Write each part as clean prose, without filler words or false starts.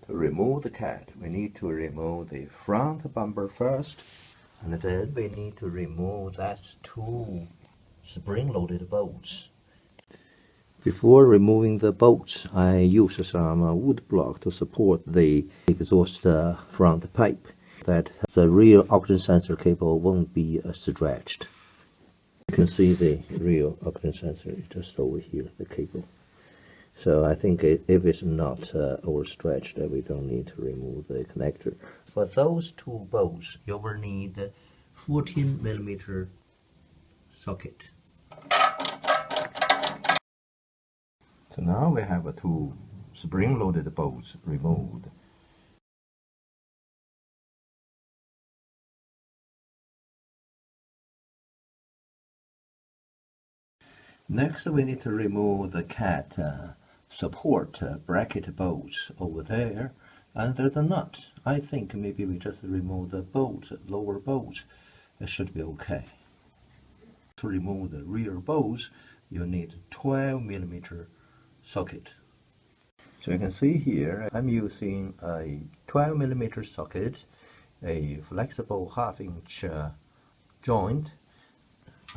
To remove the cat, we need to remove the front bumper first, and then we need to remove that two spring-loaded bolts. Before removing the bolts, I use some wood block to support the exhaust front pipe, that the rear oxygen sensor cable won't be stretched. You can see the rear oxygen sensor is just over here, the cable. So I think if it's not overstretched, we don't need to remove the connector. For those two bolts, you will need a 14mm socket. So now we have two spring-loaded bolts removed. Next, we need to remove the cat support bracket bolts over there, and there's a nut. I think maybe we just remove the bolt, lower bolts. It should be okay. To remove the rear bolts, you need 12mm socket. So you can see here, I'm using a 12mm socket, a flexible 1/2-inch joint,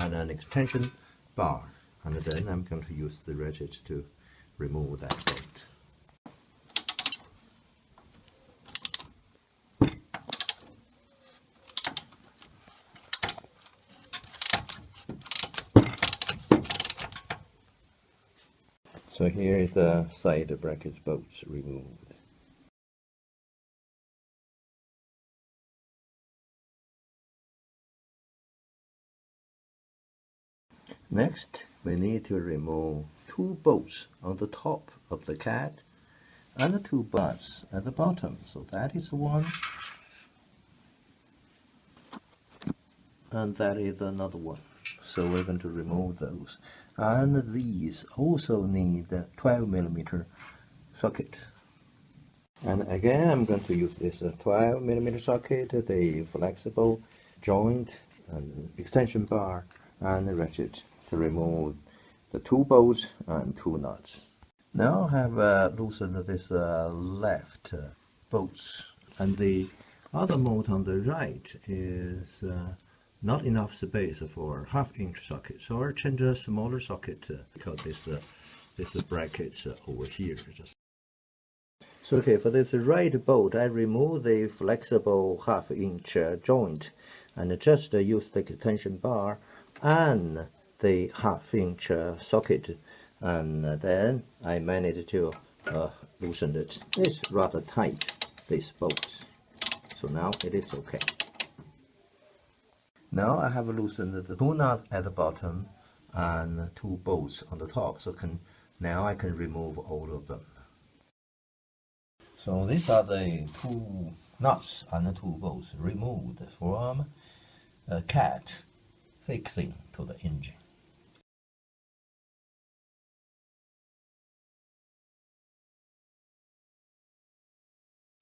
and an extension bar. And then I'm going to use the ratchet to remove that bolt. So here is the side bracket bolts removed. Next, we need to remove two bolts on the top of the cat and the two butts at the bottom. So that is one, and that is another one. So we're going to remove those. And these also need a 12mm socket. And again, I'm going to use this 12mm socket, the flexible joint, and extension bar, and the ratchet to remove the two bolts and two nuts. Now I have loosened this left bolts, and the other bolt on the right is not enough space for 1/2-inch socket, so I'll change a smaller socket because this bracket's over here. So okay, for this right bolt, I remove the flexible 1/2-inch joint and just use the extension bar and the 1/2-inch socket, and then I managed to loosen it. It's rather tight, this bolt, so now it is okay. Now I have loosened the two nuts at the bottom and two bolts on the top, so now I can remove all of them. So these are the two nuts and the two bolts removed from a cat fixing to the engine.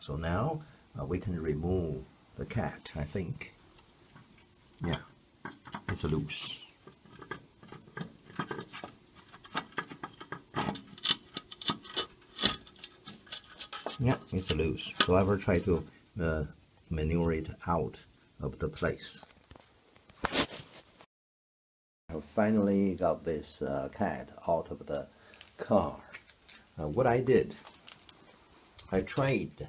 So now we can remove the cat, I think. Yeah, it's loose. Yeah, it's loose. So I will try to maneuver it out of the place. I finally got this cat out of the car. What I did, I tried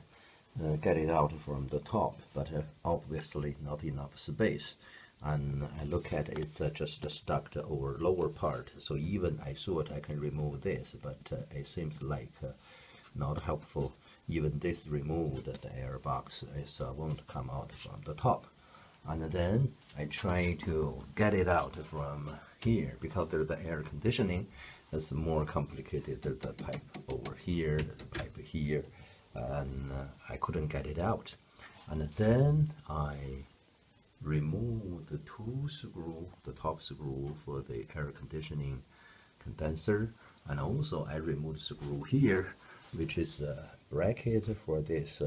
get it out from the top, but obviously not enough space. And I look at it, it's just stuck over lower part. So even I thought I can remove this, but it seems like not helpful. Even this removed, the air box won't come out from the top. And then I try to get it out from here, because there's the air conditioning. It's more complicated. There's the pipe over here, there's the pipe here, and I couldn't get it out. And then I removed the two screws, the top screw for the air conditioning condenser, and also I removed the screw here, which is a bracket for this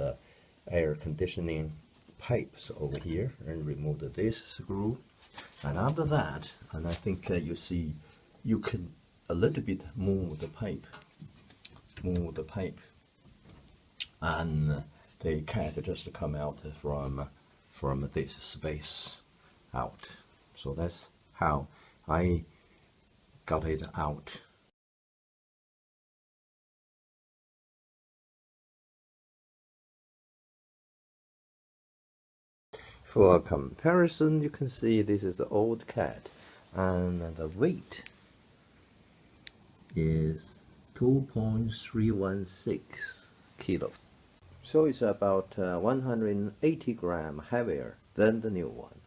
air conditioning pipes over here, and removed this screw. And after that, and I think you see, you can a little bit move the pipe, and the cat just come out from this space out. So that's how I got it out. For comparison, you can see this is the old cat, and the weight is 2.316 kilo. So it's about 180 grams heavier than the new one.